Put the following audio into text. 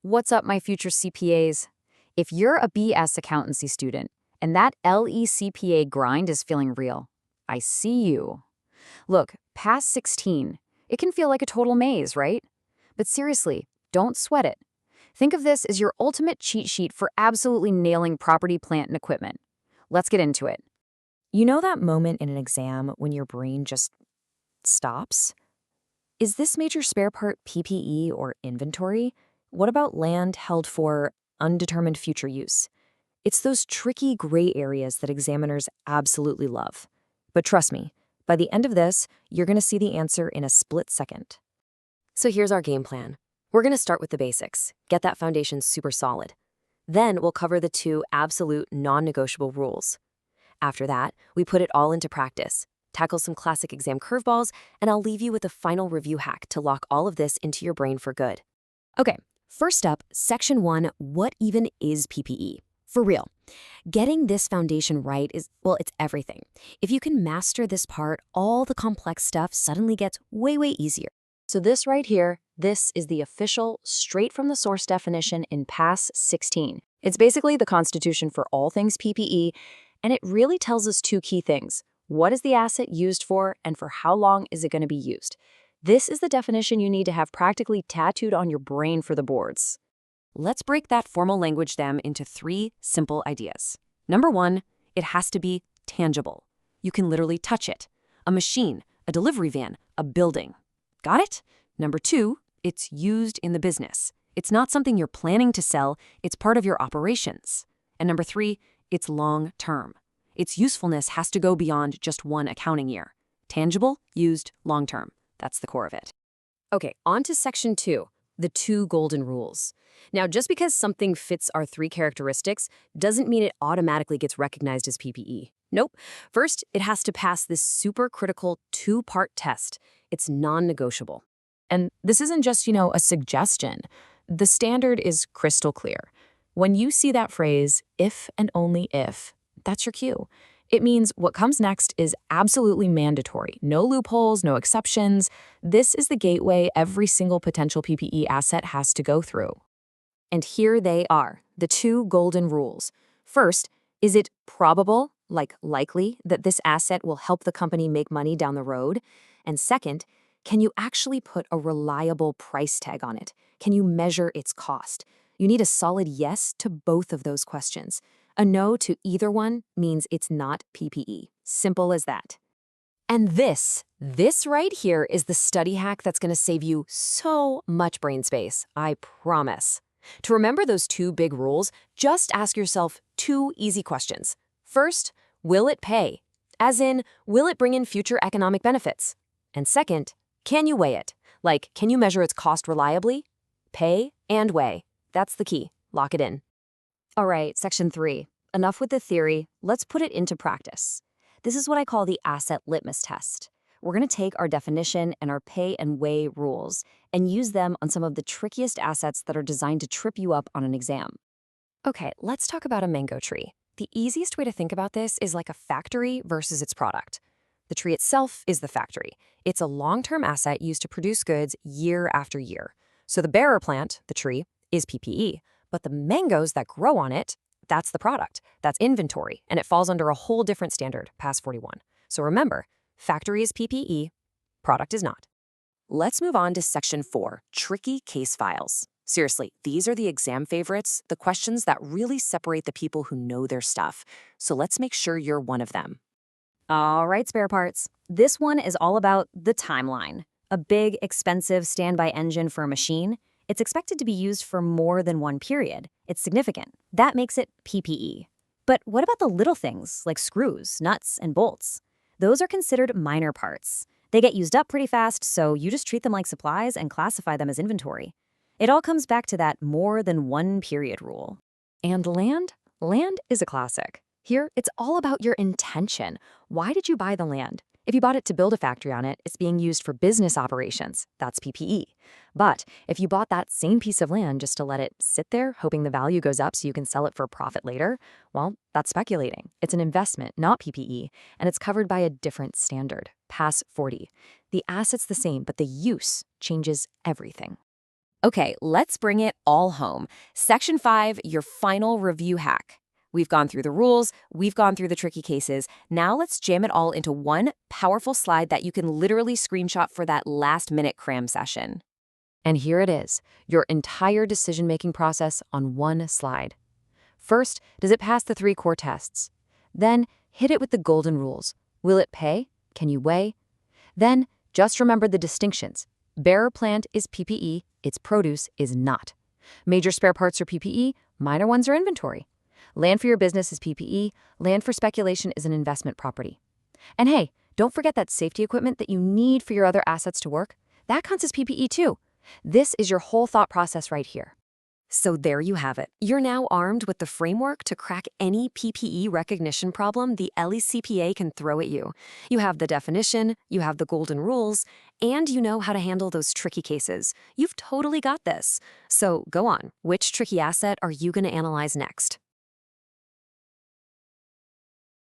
What's up, my future CPAs? If you're a BS accountancy student and that LECPA grind is feeling real, I see you. Look, past 16, it can feel like a total maze, right? But seriously, don't sweat it. Think of this as your ultimate cheat sheet for absolutely nailing property, plant, and equipment. Let's get into it. You know that moment in an exam when your brain just stops? Is this major spare part PPE or inventory? What about land held for undetermined future use? It's those tricky gray areas that examiners absolutely love. But trust me, by the end of this, you're going to see the answer in a split second. So here's our game plan. We're going to start with the basics, get that foundation super solid. Then we'll cover the two absolute non-negotiable rules. After that, we put it all into practice, tackle some classic exam curveballs, and I'll leave you with a final review hack to lock all of this into your brain for good. Okay, first up, Section 1, what even is PPE? For real, getting this foundation right is, well, it's everything. If you can master this part, all the complex stuff suddenly gets way, way easier. So this right here, this is the official, straight from the source definition in PASS 16. It's basically the constitution for all things PPE, and it really tells us two key things. What is the asset used for, and for how long is it going to be used? This is the definition you need to have practically tattooed on your brain for the boards. Let's break that formal language then into three simple ideas. Number one, it has to be tangible. You can literally touch it. A machine, a delivery van, a building. Got it? Number two, it's used in the business. It's not something you're planning to sell, it's part of your operations. And number three, it's long-term. Its usefulness has to go beyond just one accounting year. Tangible, used, long-term. That's the core of it. Okay, on to Section 2, the two golden rules. Now, just because something fits our three characteristics doesn't mean it automatically gets recognized as PPE. Nope. First, it has to pass this super critical two-part test. It's non-negotiable. And this isn't just, a suggestion. The standard is crystal clear. When you see that phrase, if and only if, that's your cue. It means what comes next is absolutely mandatory. No loopholes, no exceptions. This is the gateway every single potential PPE asset has to go through. And here they are, the two golden rules. First, is it probable, like likely, that this asset will help the company make money down the road? And second, can you actually put a reliable price tag on it? Can you measure its cost? You need a solid yes to both of those questions. A no to either one means it's not PPE. Simple as that. And this right here is the study hack that's going to save you so much brain space, I promise. To remember those two big rules, just ask yourself two easy questions. First, will it pay? As in, will it bring in future economic benefits? And second, can you weigh it? Like, can you measure its cost reliably? Pay and weigh. That's the key. Lock it in. All right, Section 3. Enough with the theory. Let's put it into practice. This is what I call the asset litmus test. We're going to take our definition and our pay and weigh rules and use them on some of the trickiest assets that are designed to trip you up on an exam. Okay, let's talk about a mango tree. The easiest way to think about this is like a factory versus its product. The tree itself is the factory. It's a long-term asset used to produce goods year after year. So the bearer plant, the tree, is PPE, but the mangoes that grow on it, that's the product, that's inventory, and it falls under a whole different standard, PASS 41. So remember, factory is PPE, product is not. Let's move on to Section 4, tricky case files. Seriously, these are the exam favorites, the questions that really separate the people who know their stuff. So let's make sure you're one of them. All right, spare parts. This one is all about the timeline. A big, expensive standby engine for a machine. It's expected to be used for more than one period. It's significant. That makes it PPE. But what about the little things, like screws, nuts, and bolts? Those are considered minor parts. They get used up pretty fast, so you just treat them like supplies and classify them as inventory. It all comes back to that more than one period rule. And land? Land is a classic. Here, it's all about your intention. Why did you buy the land? If you bought it to build a factory on it, it's being used for business operations. That's PPE. But if you bought that same piece of land just to let it sit there, hoping the value goes up so you can sell it for a profit later, well, that's speculating. It's an investment, not PPE, and it's covered by a different standard, PASS 40. The asset's the same, but the use changes everything. Okay, let's bring it all home. Section 5, your final review hack. We've gone through the rules, we've gone through the tricky cases. Now let's jam it all into one powerful slide that you can literally screenshot for that last-minute cram session. And here it is, your entire decision-making process on one slide. First, does it pass the 3 core tests? Then, hit it with the golden rules. Will it pay? Can you weigh? Then, just remember the distinctions. Bearer plant is PPE, its produce is not. Major spare parts are PPE, minor ones are inventory. Land for your business is PPE, land for speculation is an investment property. And hey, don't forget that safety equipment that you need for your other assets to work. That counts as PPE too. This is your whole thought process right here. So there you have it. You're now armed with the framework to crack any PPE recognition problem the LECPA can throw at you. You have the definition, you have the golden rules, and you know how to handle those tricky cases. You've totally got this. So go on. Which tricky asset are you going to analyze next?